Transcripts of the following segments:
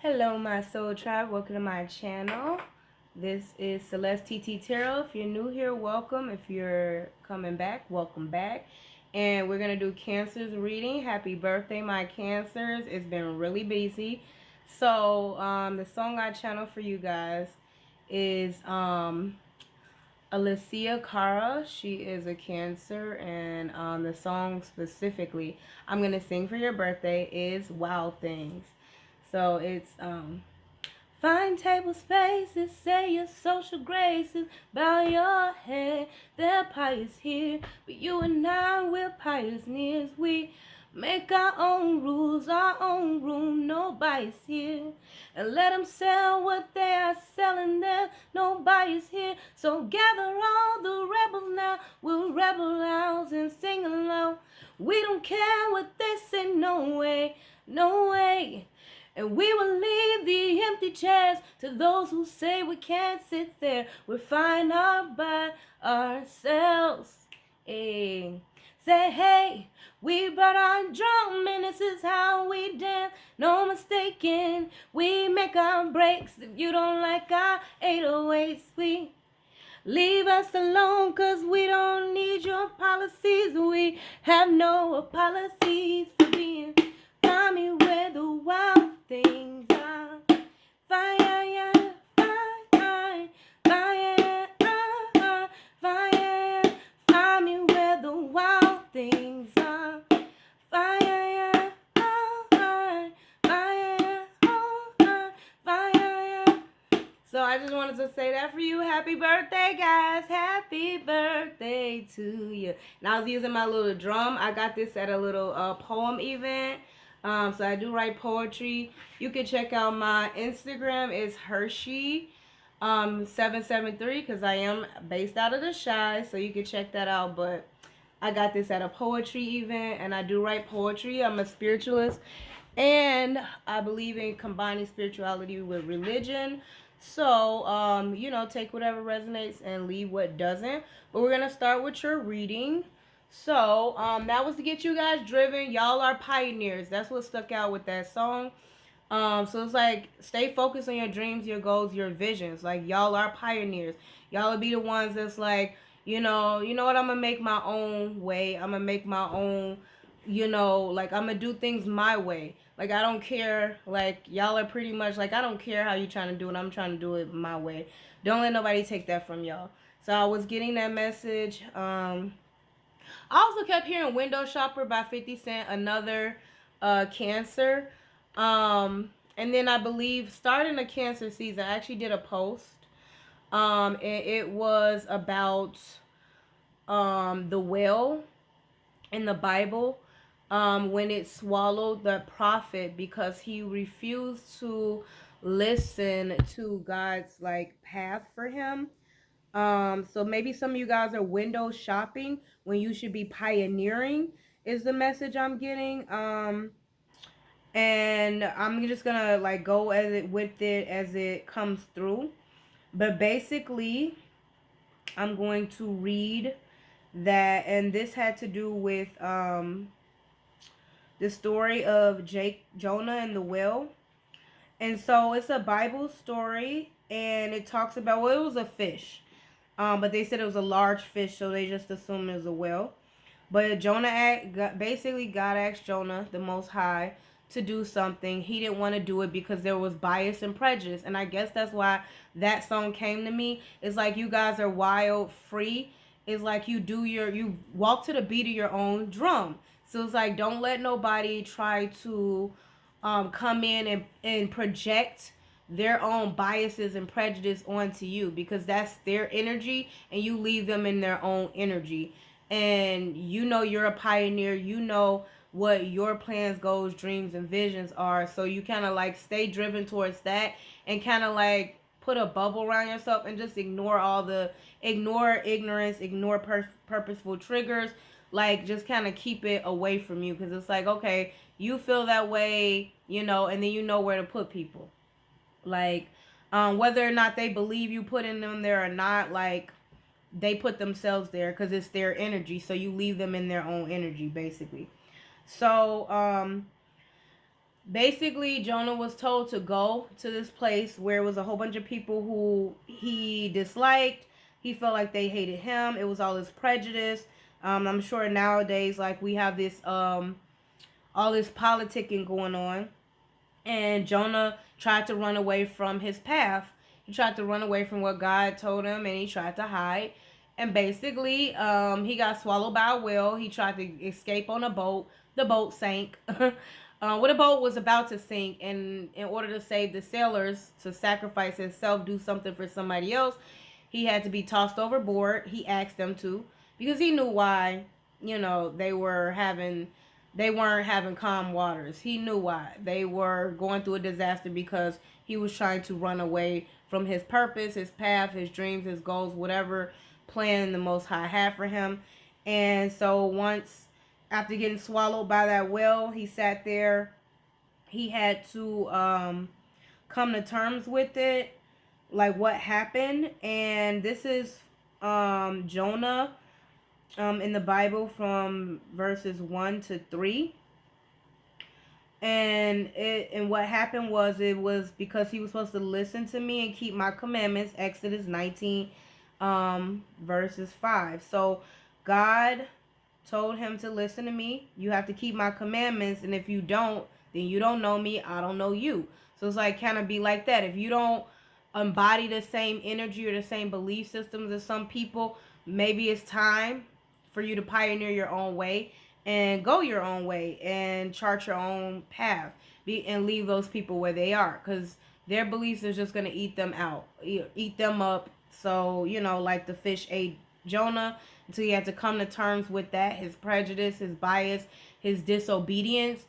Hello, my soul tribe. Welcome to my channel. This is Celeste TT Tarot. If you're new here, welcome. If you're coming back, welcome back. And we're going to do Cancer's reading. Happy birthday, my Cancers. It's been really busy. So, the song I channel for you guys is Alicia Cara. She is a Cancer, and the song specifically I'm going to sing for your birthday is Wild Things. So it's find table spaces, say your social graces, bow your head, they're pious here, but you and I, we're pioneers. We make our own rules, our own room, no bias here. And let them sell what they are selling there, no bias here. So gather all the rebels now, we'll rebel out and sing along. We don't care what they say, no way, no way. And we will leave the empty chairs to those who say we can't sit there. We're fine all by ourselves. Hey. Say, hey, we brought our drum and this is how we dance. No mistaking, we make our breaks. If you don't like our 808s, we leave us alone, cause we don't need your policies. We have no apologies for being. Find me where the wild things are. Fire, fire, fire, fire. Find me where the wild things are. Fire, fire, fire. So I just wanted to say that for you. Happy birthday, guys. Happy birthday to you. And I was using my little drum. I got this at a little poem event. So I do write poetry. You can check out my Instagram. It's Hershey 773 because I am based out of the Shy. So you can check that out. But I got this at a poetry event, and I do write poetry. I'm a spiritualist, and I believe in combining spirituality with religion. So, take whatever resonates and leave what doesn't. But we're going to start with your reading. So, that was to get you guys driven. Y'all are pioneers. That's what stuck out with that song. So it's like, stay focused on your dreams, your goals, your visions. Like, y'all are pioneers. Y'all will be the ones that's like, you know what, I'm going to make my own way. I'm going to make my own, like, I'm going to do things my way. Like, I don't care. Like, y'all are pretty much like, I don't care how you trying to do it. I'm trying to do it my way. Don't let nobody take that from y'all. So I was getting that message. I also kept hearing Window Shopper by 50 Cent, another Cancer. And then I believe starting the Cancer season, I actually did a post. And it was about the whale in the Bible when it swallowed the prophet because he refused to listen to God's like path for him. So maybe some of you guys are window shopping when you should be pioneering is the message I'm getting. And I'm just gonna like go as it with it as it comes through. But basically, I'm going to read that, and this had to do with the story of Jonah and the whale. And so it's a Bible story, and it talks about, well, it was a fish. But they said it was a large fish, so they just assumed it was a whale. But basically God asked Jonah, the Most High, to do something. He didn't want to do it because there was bias and prejudice. And I guess that's why that song came to me. It's like you guys are wild, free. It's like you walk to the beat of your own drum. So it's like, don't let nobody try to come in and project their own biases and prejudice onto you, because that's their energy and you leave them in their own energy. And you're a pioneer, what your plans, goals, dreams, and visions are. So you kind of like stay driven towards that and kind of like put a bubble around yourself and just ignore ignorance, ignore purposeful triggers. Like, just kind of keep it away from you, because it's like, okay, you feel that way, and then you know where to put people. Like, whether or not they believe you putting them there or not, like, they put themselves there because it's their energy. So you leave them in their own energy, basically. So, basically Jonah was told to go to this place where it was a whole bunch of people who he disliked. He felt like they hated him. It was all this prejudice. I'm sure nowadays, like, we have this all this politicking going on, and Jonah tried to run away from his path. He tried to run away from what God told him, and he tried to hide. And basically, he got swallowed by a whale. He tried to escape on a boat. The boat sank. When the boat was about to sink, and in order to save the sailors, to sacrifice himself, do something for somebody else, he had to be tossed overboard. He asked them to, because he knew why, they weren't having calm waters. He knew why. They were going through a disaster because he was trying to run away from his purpose, his path, his dreams, his goals, whatever plan the Most High had for him. And so once, after getting swallowed by that whale, he sat there. He had to come to terms with it, like what happened. And this is Jonah in the Bible from verses 1 to 3. And what happened was, it was because he was supposed to listen to me and keep my commandments. Exodus 19 verses 5. So God told him to listen to me. You have to keep my commandments, and if you don't, then you don't know me, I don't know you. So it's like, kind of be like that. If you don't embody the same energy or the same belief systems as some people, maybe it's time for you to pioneer your own way and go your own way and chart your own path, and leave those people where they are, because their beliefs is just going to eat them out, eat them up. So, like the fish ate Jonah, until he had to come to terms with that, his prejudice, his bias, his disobedience.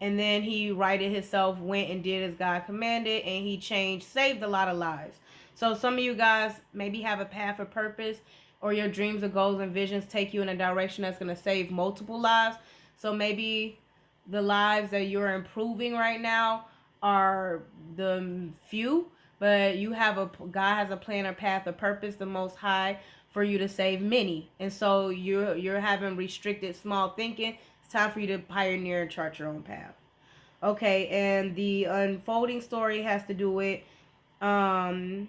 And then he righted himself, went and did as God commanded, and he changed, saved a lot of lives. So some of you guys maybe have a path or purpose, or your dreams or goals and visions take you in a direction that's going to save multiple lives. So maybe the lives that you're improving right now are the few, but God has a plan or path or purpose, the Most High, for you to save many. And so you're having restricted small thinking. It's time for you to pioneer and chart your own path. Okay, and the unfolding story has to do with God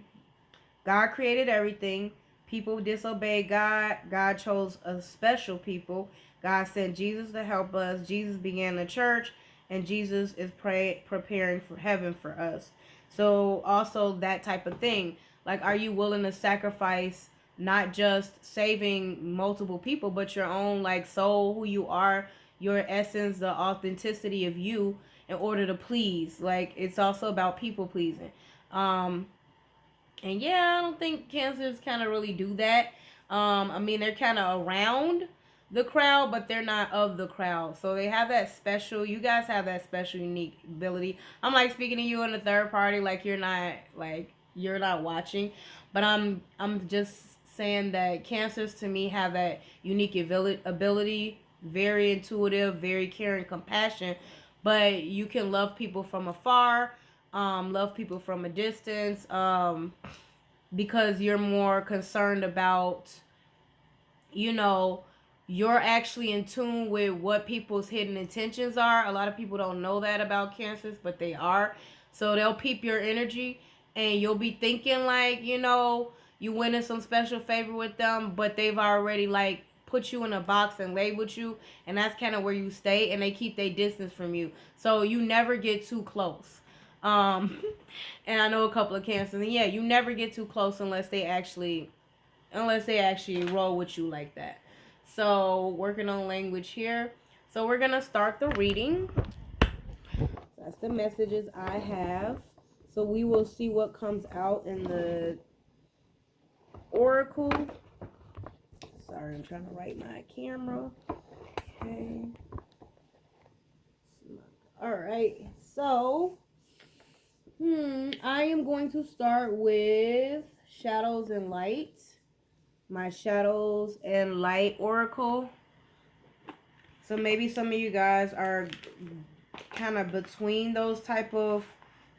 created everything. People disobeyed God. God chose a special people. God sent Jesus to help us. Jesus began the church, and Jesus is preparing for heaven for us. So also that type of thing. Like, are you willing to sacrifice not just saving multiple people, but your own, like, soul, who you are, your essence, the authenticity of you, in order to please? Like, it's also about people pleasing. And yeah, I don't think Cancers kind of really do that. I mean, they're kind of around the crowd, but they're not of the crowd. So they have that special, you guys have that special, unique ability. I'm like speaking to you in the third party, like you're not watching. But I'm just saying that Cancers to me have that unique ability, very intuitive, very caring, compassion. But you can love people from afar, love people from a distance, because you're more concerned about, you're actually in tune with what people's hidden intentions are. A lot of people don't know that about Cancers, but they are. So they'll peep your energy, and you'll be thinking like, you went in some special favor with them, but they've already like put you in a box and labeled you, and that's kind of where you stay, and they keep their distance from you. So you never get too close. And I know a couple of Cancers, and yeah, you never get too close unless they actually roll with you like that. So working on language here. So we're gonna start the reading. That's the messages I have. So we will see what comes out in the oracle. Sorry, I'm trying to write my camera. Okay. All right. So, I am going to start with shadows and light. My shadows and light oracle. So maybe some of you guys are kind of between those type of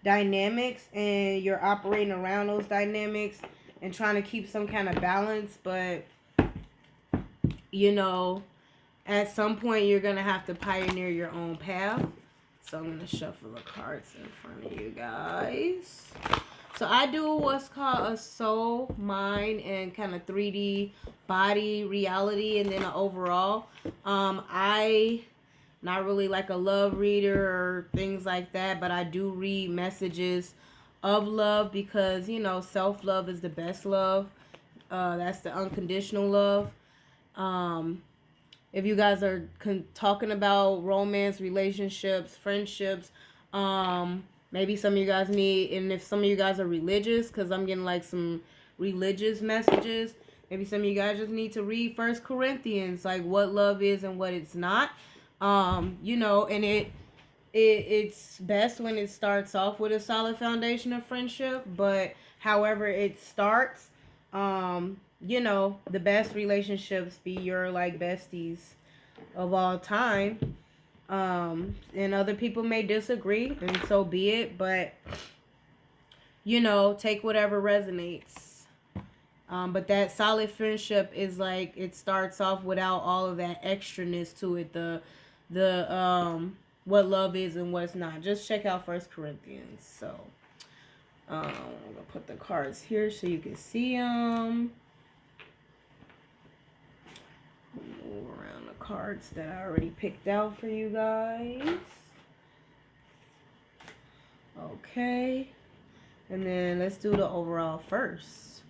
dynamics, and you're operating around those dynamics and trying to keep some kind of balance, but at some point you're gonna have to pioneer your own path. So I'm going to shuffle the cards in front of you guys. So I do what's called a soul, mind, and kind of 3D body reality, and then an overall. I not really like a love reader or things like that, but I do read messages of love because, you know, self-love is the best love. That's the unconditional love. If you guys are talking about romance, relationships, friendships, maybe some of you guys need, and if some of you guys are religious, because I'm getting like some religious messages, maybe some of you guys just need to read First Corinthians, like what love is and what it's not. You know, and it's best when it starts off with a solid foundation of friendship, but however it starts, you know, the best relationships be your like besties of all time. And other people may disagree, and so be it, but you know, take whatever resonates. But that solid friendship is like, it starts off without all of that extraness to it, the what love is and what's not. Just check out First Corinthians. So I'm gonna put the cards here so you can see them. Move around the cards that I already picked out for you guys. Okay, and then let's do the overall first.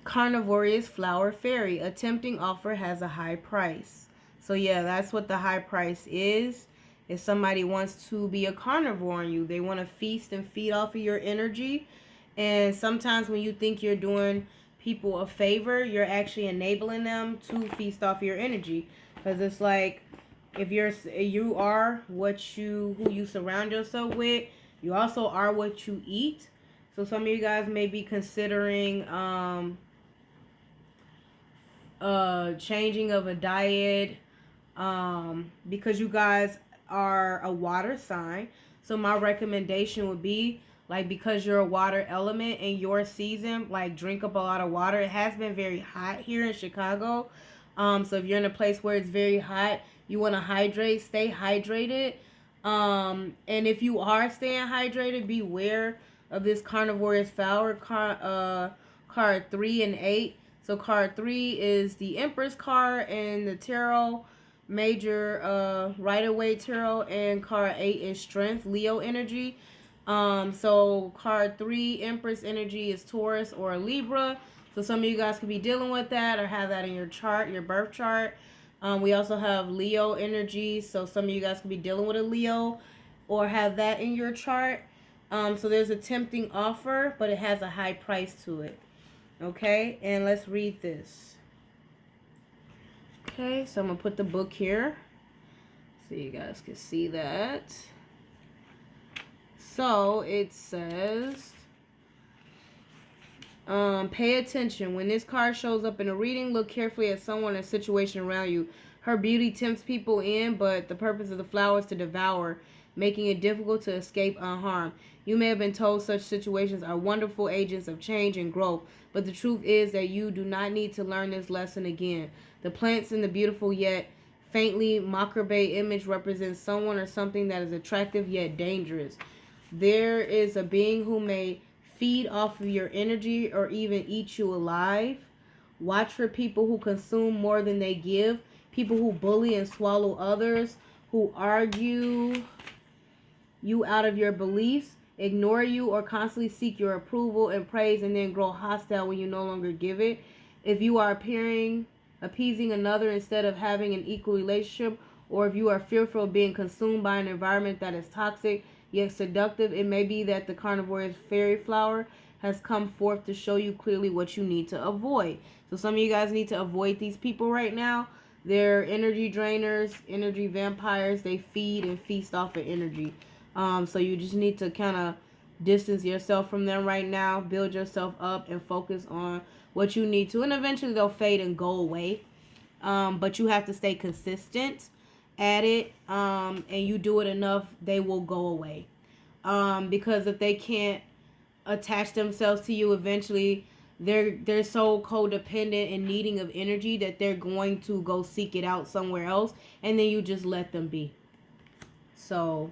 Carnivorous flower fairy. A tempting offer has a high price. So yeah, that's what the high price is. If somebody wants to be a carnivore on you, they want to feast and feed off of your energy. And sometimes when you think you're doing people a favor, you're actually enabling them to feast off your energy. Because it's like, if you are who you surround yourself with, you also are what you eat. So some of you guys may be considering changing of a diet, because you guys are a water sign. So my recommendation would be, like, because you're a water element in your season, like, drink up a lot of water. It has been very hot here in Chicago. So if you're in a place where it's very hot, you want to hydrate, stay hydrated. And if you are staying hydrated, beware of this carnivorous flower card 3 and 8. So card 3 is the Empress card and the tarot major Rider-Waite tarot, and card 8 is Strength, Leo energy. So card 3, Empress energy, is Taurus or Libra. So some of you guys could be dealing with that or have that in your chart, your birth chart. We also have Leo energy, so some of you guys could be dealing with a Leo or have that in your chart. So there's a tempting offer, but it has a high price to it. Okay, and let's read this. Okay, so I'm going to put the book here so you guys can see that. So it says, pay attention. When this card shows up in a reading, look carefully at someone or situation around you. Her beauty tempts people in, but the purpose of the flower is to devour, making it difficult to escape unharmed. You may have been told such situations are wonderful agents of change and growth, but the truth is that you do not need to learn this lesson again. The plants in the beautiful yet faintly macabre image represents someone or something that is attractive yet dangerous. There is a being who may feed off of your energy or even eat you alive. Watch for people who consume more than they give, people who bully and swallow others, who argue you out of your beliefs, ignore you, or constantly seek your approval and praise and then grow hostile when you no longer give it. If you are appeasing another instead of having an equal relationship, or if you are fearful of being consumed by an environment that is toxic yet seductive, it may be that the carnivorous fairy flower has come forth to show you clearly what you need to avoid. So some of you guys need to avoid these people right now. They're energy drainers, energy vampires. They feed and feast off of energy. So you just need to kind of distance yourself from them right now. Build yourself up and focus on what you need to. And eventually they'll fade and go away. But you have to stay consistent at it. And you do it enough, they will go away. Because if they can't attach themselves to you, eventually they're so codependent and needing of energy that they're going to go seek it out somewhere else, and then you just let them be. So,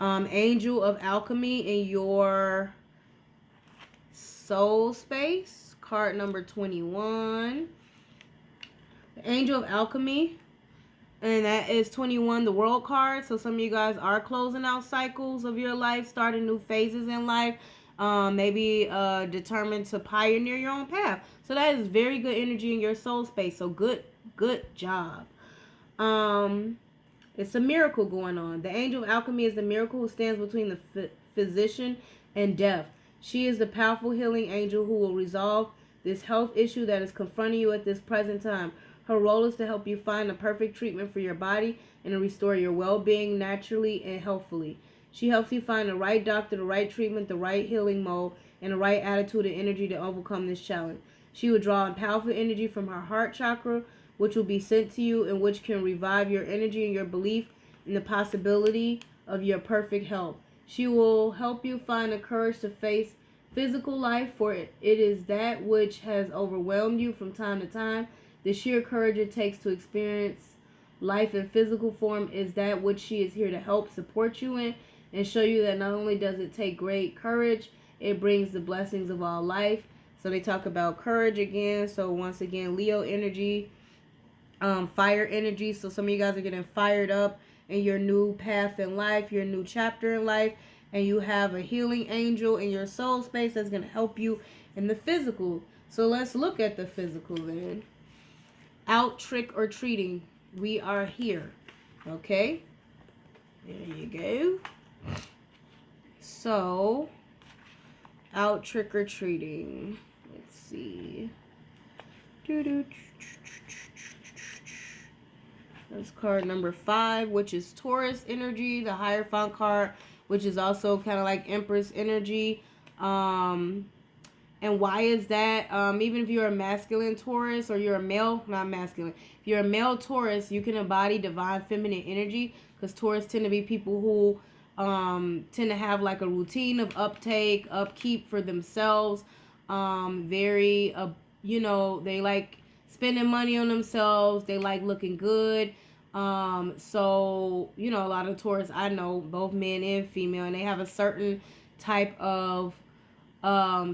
Angel of Alchemy in your soul space, card number 21. The Angel of Alchemy, and that is 21, the World card. So some of you guys are closing out cycles of your life, starting new phases in life, maybe determined to pioneer your own path. So that is very good energy in your soul space. So good job. It's a miracle going on. The Angel of Alchemy is the miracle who stands between the physician and death. She is the powerful healing angel who will resolve this health issue that is confronting you at this present time. Her role is to help you find the perfect treatment for your body and to restore your well-being naturally and healthfully. She helps you find the right doctor, the right treatment, the right healing mode, and the right attitude and energy to overcome this challenge. She will draw in powerful energy from her heart chakra, which will be sent to you and which can revive your energy and your belief in the possibility of your perfect health. She will help you find the courage to face physical life, for it is that which has overwhelmed you from time to time. The sheer courage it takes to experience life in physical form is that which she is here to help support you in and show you that not only does it take great courage, it brings the blessings of all life. So they talk about courage again. So once again, Leo energy, fire energy. So some of you guys are getting fired up in your new path in life, your new chapter in life, and you have a healing angel in your soul space that's going to help you in the physical. So let's look at the physical then. Out trick or treating. We are here. Okay? There you go. So, out trick or treating. Let's see. That's card number 5, which is Taurus energy, the Hierophant card, which is also kind of like Empress energy. And why is that? Even if you're a masculine Taurus or you're a male, not masculine, if you're a male Taurus, you can embody divine feminine energy, because Taurus tend to be people who tend to have like a routine of upkeep for themselves. Very, they like spending money on themselves. They like looking good. So, a lot of Taurus, I know, both men and female, and they have a certain type of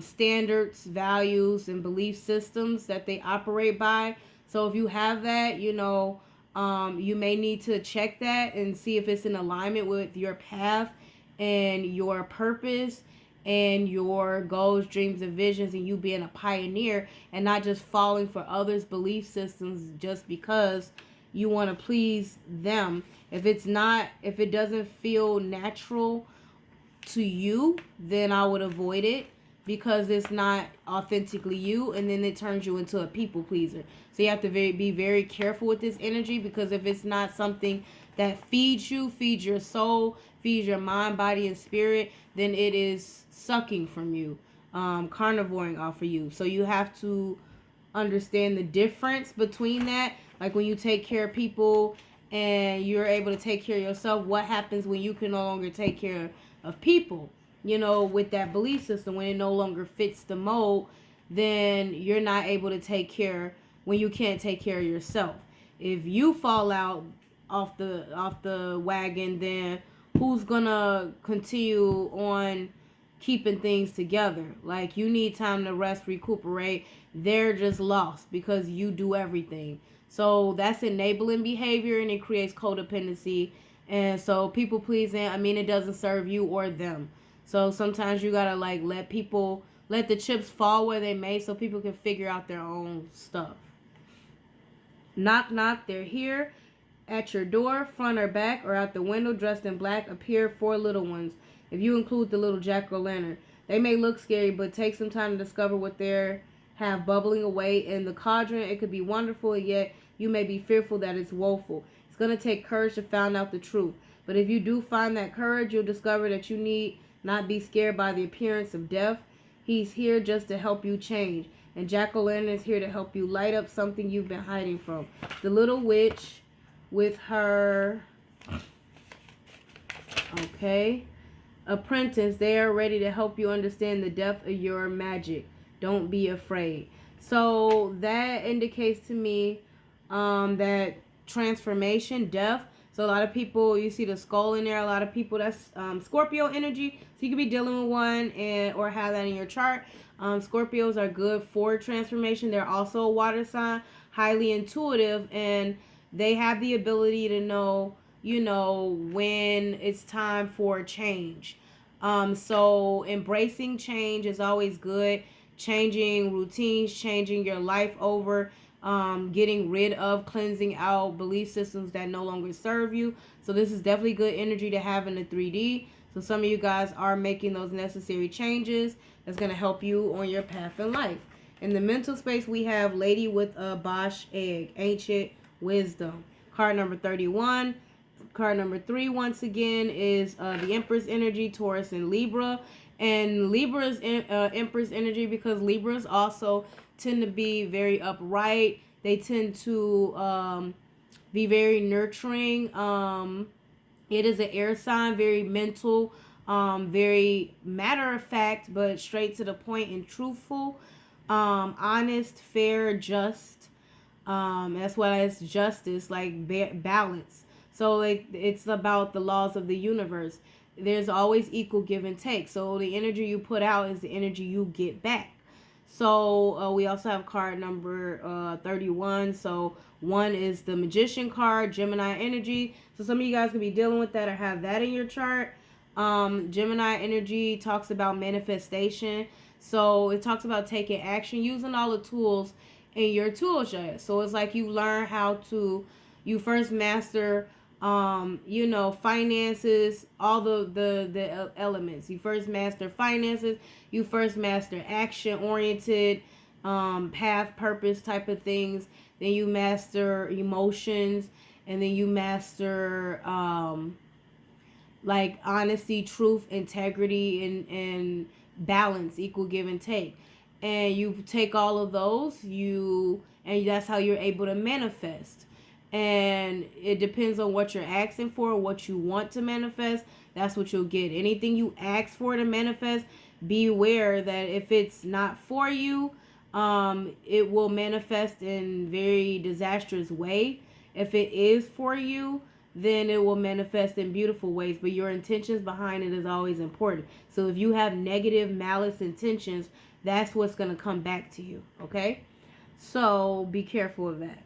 standards, values, and belief systems that they operate by. So if you have that, you may need to check that and see if it's in alignment with your path and your purpose and your goals, dreams, and visions, and you being a pioneer and not just falling for others' belief systems just because you want to please them. If it doesn't feel natural to you, then I would avoid it, because it's not authentically you, and then it turns you into a people pleaser. So you have to be very careful with this energy, because if it's not something that feeds you, feeds your soul, feeds your mind, body, and spirit, then it is sucking from you, carnivoring off of you. So you have to understand the difference between that. Like when you take care of people and you're able to take care of yourself, what happens when you can no longer take care of people? With that belief system, when it no longer fits the mold, then you're not able to take care when you can't take care of yourself. If you fall out off the wagon, then who's gonna continue on keeping things together? Like, you need time to rest, recuperate. They're just lost because you do everything. So that's enabling behavior, and it creates codependency. And so people pleasing, it doesn't serve you or them. So sometimes you gotta let the chips fall where they may, so people can figure out their own stuff. Knock, knock, they're here. At your door, front or back, or out the window, dressed in black, appear 4 little ones. If you include the little jack-o'-lantern. They may look scary, but take some time to discover what they have bubbling away in the cauldron. It could be wonderful, and yet you may be fearful that it's woeful. It's going to take courage to find out the truth. But if you do find that courage, you'll discover that you need not be scared by the appearance of death. He's here just to help you change. And Jack-o'-lantern is here to help you light up something you've been hiding from. The little witch with her, apprentice, they are ready to help you understand the depth of your magic. Don't be afraid. So that indicates to me that transformation, death. So a lot of people, you see the skull in there. A lot of people, that's Scorpio energy. So you could be dealing with one or have that in your chart. Scorpios are good for transformation. They're also a water sign, highly intuitive, and they have the ability to know, when it's time for change. So embracing change is always good. Changing routines, changing your life over, getting rid of, cleansing out belief systems that no longer serve you. So this is definitely good energy to have in the 3D. So some of you guys are making those necessary changes. That's going to help you on your path in life. In the mental space, we have Lady with a Bosch Egg, Ancient Wisdom. Card number 31. Card number 3, once again, is the Empress energy, Taurus and Libra. And Libra's Empress energy, because Libras also tend to be very upright. They tend to be very nurturing. It is an air sign, very mental, very matter of fact, but straight to the point and truthful. Honest, fair, just. That's why it's justice, like balance. So like it's about the laws of the universe. There's always equal give and take. So the energy you put out is the energy you get back. So we also have card number 31. So 1 is the Magician card, Gemini energy. So some of you guys could be dealing with that or have that in your chart. Gemini energy talks about manifestation. So it talks about taking action, using all the tools in your tool shed. So it's like you learn how to, you first master finances, all the elements. You first master finances, you first master action oriented, path, purpose type of things. Then you master emotions, and then you master like honesty, truth, integrity, and balance, equal give and take. And you take all of those, and that's how you're able to manifest. And it depends on what you're asking for, what you want to manifest. That's what you'll get. Anything you ask for to manifest, be aware that if it's not for you, it will manifest in very disastrous way. If it is for you, then it will manifest in beautiful ways. But your intentions behind it is always important. So if you have negative, malice intentions, that's what's going to come back to you. Okay? So be careful of that.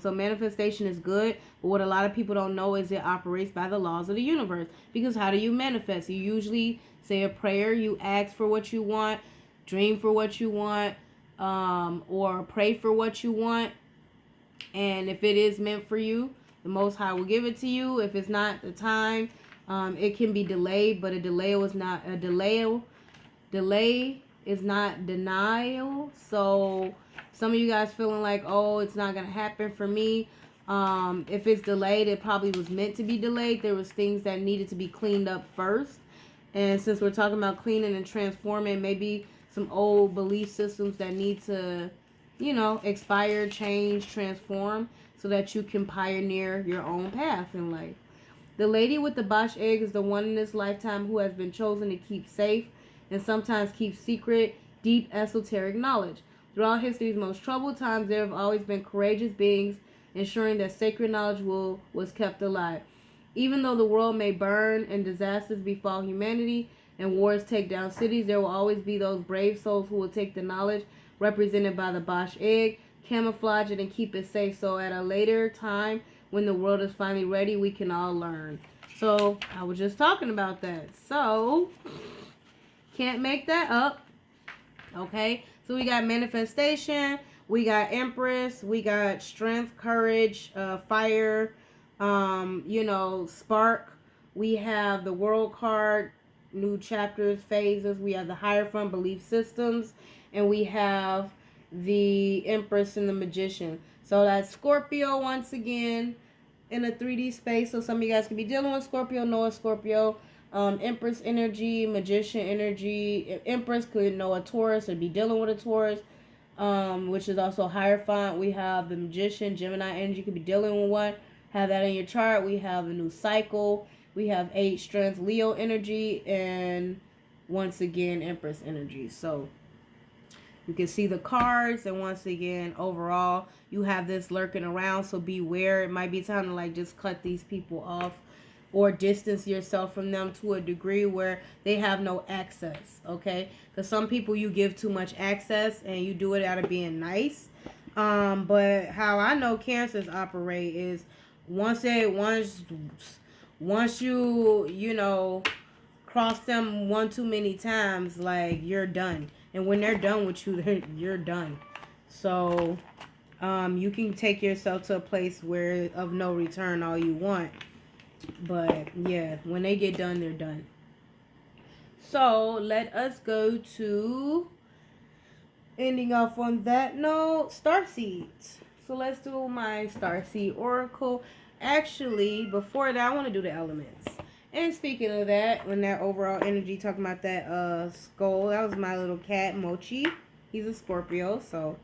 So manifestation is good, but what a lot of people don't know is it operates by the laws of the universe. Because how do you manifest? You usually say a prayer, you ask for what you want, dream for what you want, or pray for what you want. And if it is meant for you, the Most High will give it to you. If it's not the time, it can be delayed, but a delay is not a delay. Delay is not denial. So some of you guys feeling like, oh, it's not going to happen for me. If it's delayed, it probably was meant to be delayed. There was things that needed to be cleaned up first. And since we're talking about cleaning and transforming, maybe some old belief systems that need to, expire, change, transform, so that you can pioneer your own path in life. The lady with the Bosch egg is the one in this lifetime who has been chosen to keep safe and sometimes keep secret, deep esoteric knowledge. Throughout history's most troubled times, there have always been courageous beings ensuring that sacred knowledge was kept alive. Even though the world may burn and disasters befall humanity and wars take down cities, there will always be those brave souls who will take the knowledge represented by the Bosch egg, camouflage it, and keep it safe. So at a later time, when the world is finally ready, we can all learn. So I was just talking about that. So can't make that up. Okay, so we got manifestation, we got Empress, we got strength, courage, fire, spark. We have the World card, new chapters, phases. We have the Hierophant, belief systems, and we have the Empress and the Magician. So that's Scorpio once again in a 3D space. So some of you guys could be dealing with Scorpio, know a Scorpio. Empress energy, Magician energy. Empress could know a Taurus or be dealing with a Taurus, which is also Hierophant. We have the Magician, Gemini energy, could be dealing with one. Have that in your chart. We have a new cycle. We have 8 strength, Leo energy, and once again Empress energy. So You can see the cards, and once again, overall, you have this lurking around, so beware. It might be time to like just cut these people off or distance yourself from them to a degree where they have no access, okay? Because some people you give too much access and you do it out of being nice. But how I know Cancers operate is once you know, cross them one too many times, like, you're done. And when they're done with you, you're done. So you can take yourself to a place where of no return all you want. But yeah, when they get done, they're done. So let us go to, ending off on that note, starseeds. So let's do my starseed oracle. Actually, before that, I want to do the elements. And speaking of that, when that overall energy, talking about that skull, that was my little cat, Mochi. He's a Scorpio, so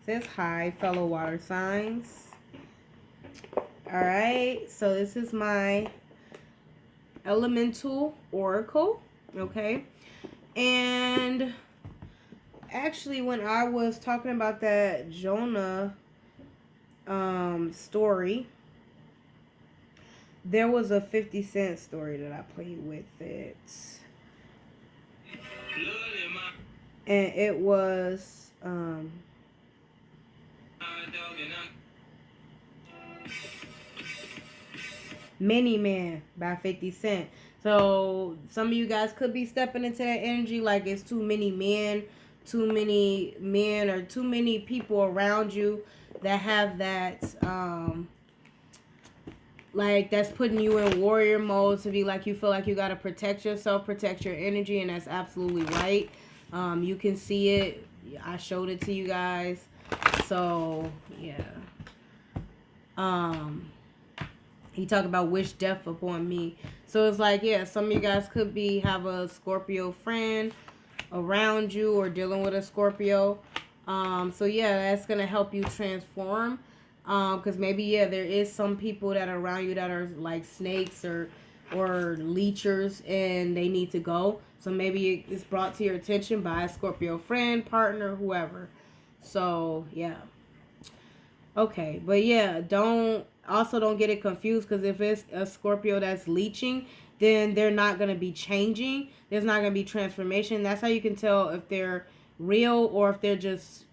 it says hi, fellow water signs. Alright, so this is my elemental oracle, okay? And actually, when I was talking about that Jonah story, there was a 50 Cent story that I played with it. And it was Many Man by 50 Cent. So some of you guys could be stepping into that energy like it's too many men or too many people around you that have that like that's putting you in warrior mode, to be like you feel like you got to protect yourself, protect your energy, and that's absolutely right. You can see it. I showed it to you guys. So yeah. He talked about wish death upon me. So it's like, yeah, some of you guys could have a Scorpio friend around you or dealing with a Scorpio. So yeah, that's gonna help you transform. Because maybe, yeah, there is some people that are around you that are like snakes or leechers, and they need to go. So maybe it's brought to your attention by a Scorpio friend, partner, whoever. So yeah. Okay, but yeah, don't get it confused, because if it's a Scorpio that's leeching, then they're not going to be changing. There's not going to be transformation. That's how you can tell if they're real or if they're just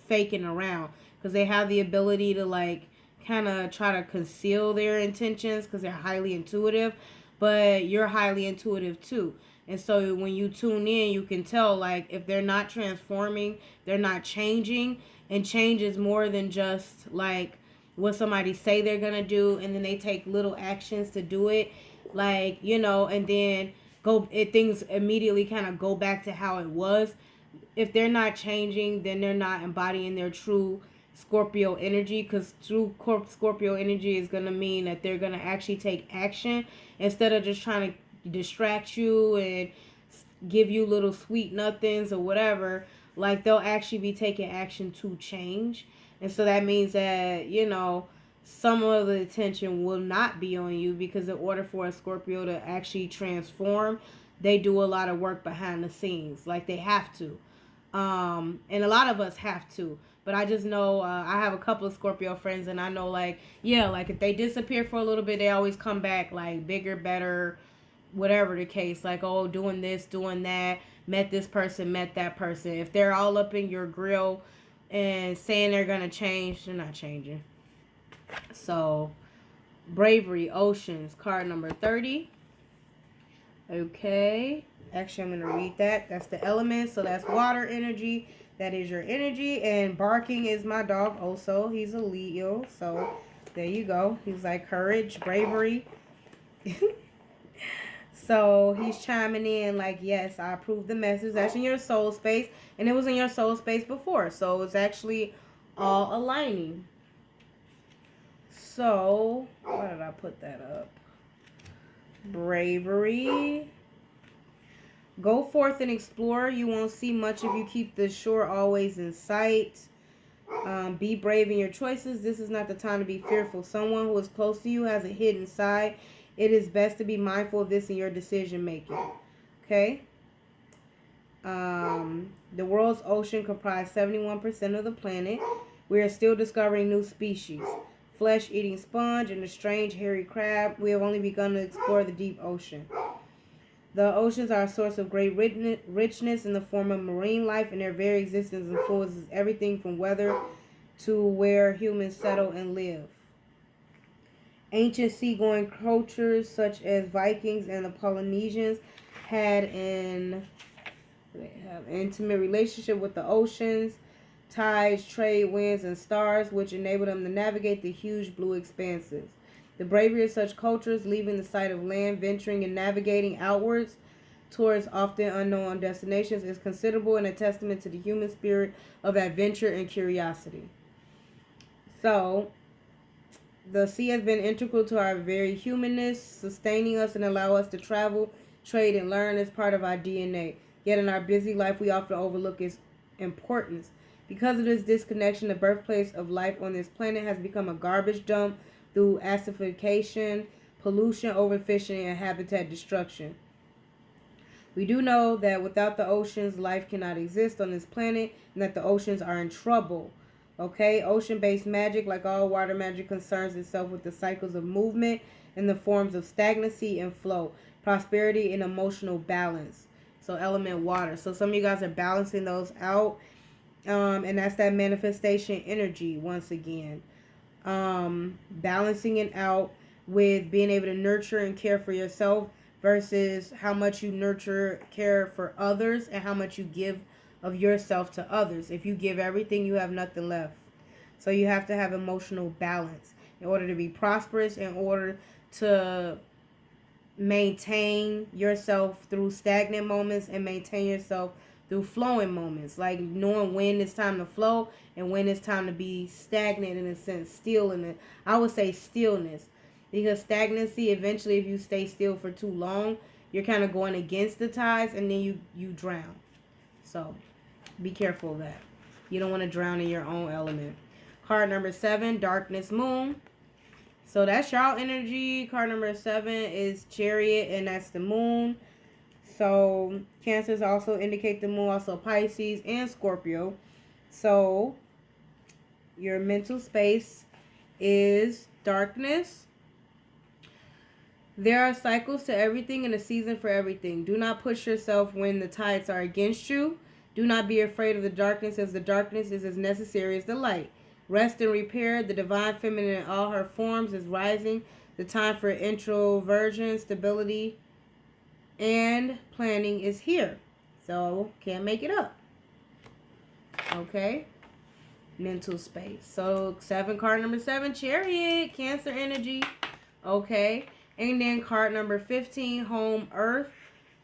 faking around, because they have the ability to like kind of try to conceal their intentions because they're highly intuitive, but you're highly intuitive too. And so when you tune in, you can tell like if they're not transforming, they're not changing. And change is more than just like what somebody say they're gonna do, and then they take little actions to do it, like, you know, and then things immediately kind of go back to how it was. If they're not changing, then they're not embodying their true Scorpio energy, because true Scorpio energy is gonna mean that they're gonna actually take action instead of just trying to distract you and give you little sweet nothings or whatever. Like, they'll actually be taking action to change. And so that means that, you know, some of the attention will not be on you, because in order for a Scorpio to actually transform, they do a lot of work behind the scenes. Like, they have to. And a lot of us have to. But I just know, I have a couple of Scorpio friends, and I know, like, yeah, like, if they disappear for a little bit, they always come back, like, bigger, better, whatever the case. Like, oh, doing this, doing that. Met this person, met that person. If they're all up in your grill and saying they're going to change, they're not changing. So, bravery, oceans, card number 30. Okay. Actually, I'm going to read that. That's the elements. So, that's water energy. That is your energy. And barking is my dog also. He's a Leo. So, there you go. He's like courage, bravery. So he's chiming in like, yes, I approve the message. That's in your soul space. And it was in your soul space before. So it's actually all aligning. So, why did I put that up? Bravery. Go forth and explore. You won't see much if you keep the shore always in sight. Be brave in your choices. This is not the time to be fearful. Someone who is close to you has a hidden side. It is best to be mindful of this in your decision making. Okay? The world's ocean comprise 71% of the planet. We are still discovering new species. Flesh-eating sponge and the strange hairy crab. We have only begun to explore the deep ocean. The oceans are a source of great richness in the form of marine life, and their very existence influences everything from weather to where humans settle and live. Ancient seagoing cultures such as Vikings and the Polynesians had an intimate relationship with the oceans, tides, trade winds, and stars, which enabled them to navigate the huge blue expanses. The bravery of such cultures, leaving the sight of land, venturing and navigating outwards towards often unknown destinations, is considerable and a testament to the human spirit of adventure and curiosity. So, the sea has been integral to our very humanness, sustaining us and allow us to travel, trade, and learn as part of our DNA. Yet in our busy life, we often overlook its importance. Because of this disconnection, the birthplace of life on this planet has become a garbage dump through acidification, pollution, overfishing, and habitat destruction. We do know that without the oceans, life cannot exist on this planet, and that the oceans are in trouble. Okay, ocean-based magic, like all water magic, concerns itself with the cycles of movement and the forms of stagnancy and flow, prosperity and emotional balance. So element water. So some of you guys are balancing those out. And that's that manifestation energy once again. Balancing it out with being able to nurture and care for yourself versus how much you nurture, care for others, and how much you give of yourself to others. If you give everything, you have nothing left. So you have to have emotional balance in order to be prosperous, in order to maintain yourself through stagnant moments and maintain yourself through flowing moments, like knowing when it's time to flow and when it's time to be stagnant, in a sense, still in it. I would say stillness, because stagnancy, eventually if you stay still for too long, you're kind of going against the tides and then you drown. So be careful of that. You don't want to drown in your own element. Card number 7, Darkness Moon. So that's y'all energy. Card number 7 is Chariot, and that's the moon. So Cancers also indicate the moon, also Pisces and Scorpio. So your mental space is darkness. There are cycles to everything and a season for everything. Do not push yourself when the tides are against you. Do not be afraid of the darkness, as the darkness is as necessary as the light. Rest and repair. The divine feminine in all her forms is rising. The time for introversion, stability, and planning is here. So can't make it up. Okay. Mental space. So 7, card number 7, Chariot, Cancer energy. Okay. And then card number 15, Home Earth,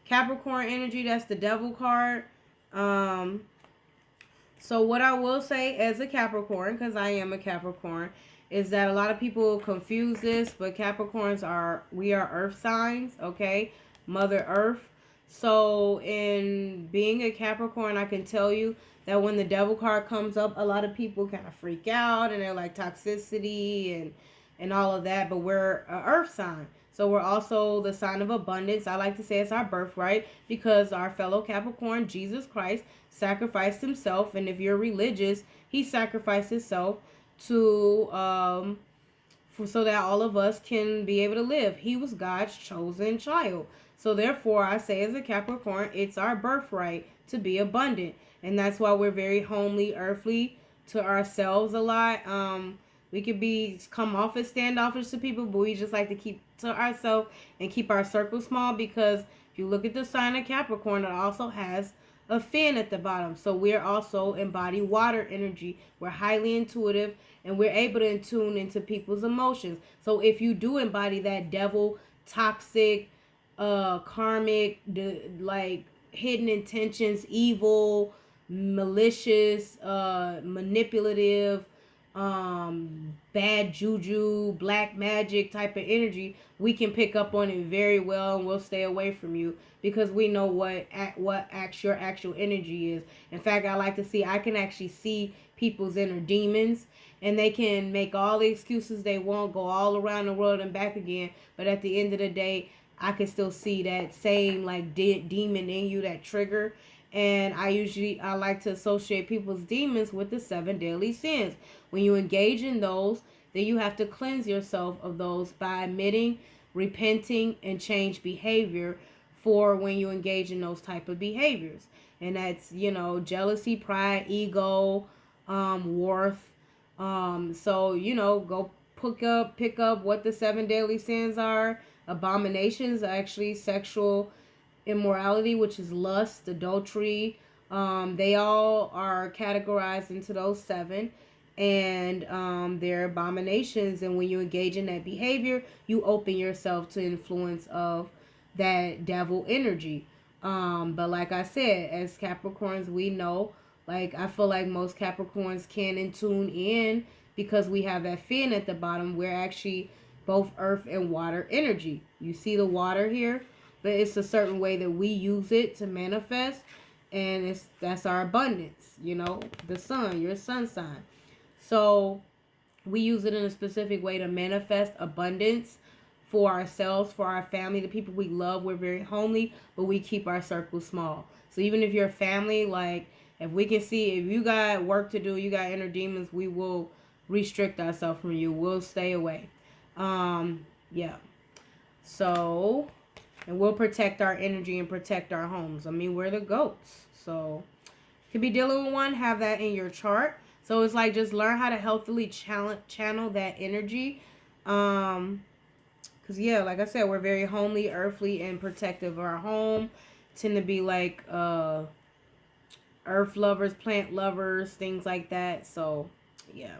Capricorn energy. That's the Devil card. So what I will say as a Capricorn, because I am a Capricorn, is that a lot of people confuse this, but Capricorns we are earth signs, okay? Mother Earth. So in being a Capricorn, I can tell you that when the Devil card comes up, a lot of people kind of freak out and they're like toxicity and all of that, but we're an earth sign. So we're also the sign of abundance. I like to say it's our birthright, because our fellow Capricorn, Jesus Christ, sacrificed himself. And if you're religious, he sacrificed himself to so that all of us can be able to live. He was God's chosen child. So therefore, I say as a Capricorn, it's our birthright to be abundant. And that's why we're very homely, earthly to ourselves a lot. We could come off as standoffish to people, but we just like to keep to ourselves and keep our circle small, because if you look at the sign of Capricorn, it also has a fin at the bottom. So we're also embody water energy. We're highly intuitive, and we're able to tune into people's emotions. So if you do embody that devil, toxic, karmic, like hidden intentions, evil, malicious, manipulative, bad juju, black magic type of energy, we can pick up on it very well, and we'll stay away from you, because we know what your actual energy is. In fact, I can actually see people's inner demons, and they can make all the excuses they want, go all around the world and back again, but at the end of the day, I can still see that same like demon in you, that trigger, And I like to associate people's demons with the 7 deadly sins. When you engage in those, then you have to cleanse yourself of those by admitting, repenting, and change behavior for when you engage in those type of behaviors. And that's, jealousy, pride, ego, worth. So, go pick up what the 7 deadly sins are. Abominations, actually sexual immorality, which is lust, adultery. They all are categorized into those 7, and they're abominations. And when you engage in that behavior, you open yourself to influence of that devil energy. But like I said, as Capricorns, we know, like, I feel like most Capricorns can and tune in because we have that fin at the bottom. We're actually both earth and water energy. You see the water here, but it's a certain way that we use it to manifest, and that's our abundance. The sun, your sun sign. So we use it in a specific way to manifest abundance for ourselves, for our family, the people we love. We're very homely, but we keep our circle small. So even if you're family, like, if we can see, if you got work to do, you got inner demons, we will restrict ourselves from you. We'll stay away. Yeah. So, and we'll protect our energy and protect our homes. I mean, we're the goats. So, could be dealing with one, have that in your chart. So it's like, just learn how to healthily channel that energy. Because, yeah, like I said, we're very homely, earthly, and protective of our home. Tend to be like earth lovers, plant lovers, things like that. So, yeah.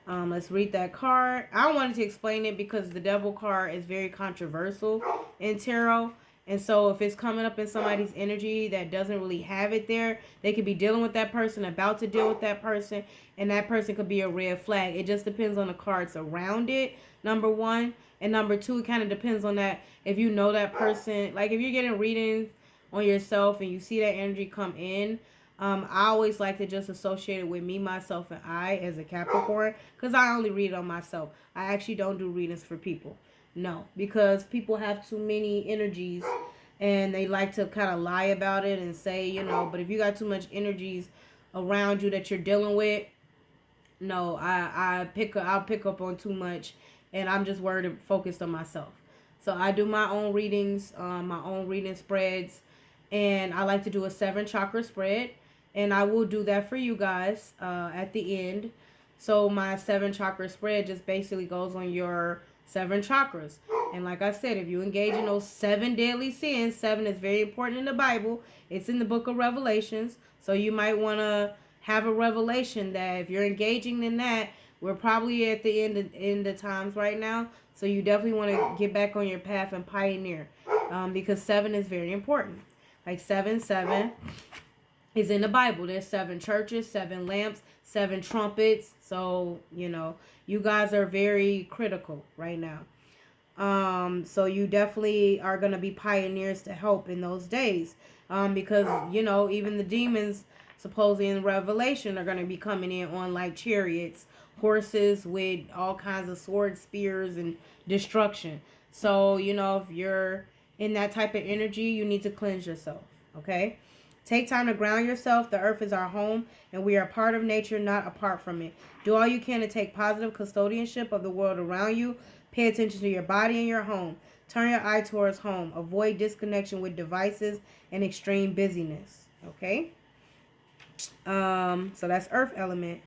Let's read that card. I wanted to explain it because the devil card is very controversial in tarot. And so if it's coming up in somebody's energy that doesn't really have it there, they could be dealing with that person, about to deal with that person, and that person could be a red flag. It just depends on the cards around it, number one. And number two, it kind of depends on that. If you know that person, like if you're getting readings on yourself and you see that energy come in, I always like to just associate it with me, myself, and I as a Capricorn, because I only read on myself. I actually don't do readings for people. No, because people have too many energies and they like to kind of lie about it and say, but if you got too much energies around you that you're dealing with, no, I'll pick up on too much, and I'm just worried and focused on myself. So I do my own readings, my own reading spreads, and I like to do a 7 chakra spread, and I will do that for you guys at the end. So my 7 chakra spread just basically goes on your 7 chakras. And like I said, if you engage in those 7 deadly sins, 7 is very important in the Bible. It's in the book of Revelations. So you might want to have a revelation that if you're engaging in that, we're probably at the end of times right now. So you definitely want to get back on your path and pioneer, because 7 is very important. Like 7 is in the Bible. There's 7 churches, 7 lamps, 7 trumpets. So, you guys are very critical right now. So you definitely are going to be pioneers to help in those days. Because, even the demons supposedly in Revelation are going to be coming in on like chariots, horses with all kinds of swords, spears, and destruction. So, if you're in that type of energy, you need to cleanse yourself. Okay? Take time to ground yourself. The earth is our home, and we are part of nature, not apart from it. Do all you can to take positive custodianship of the world around you. Pay attention to your body and your home. Turn your eye towards home. Avoid disconnection with devices and extreme busyness. Okay? So that's earth element.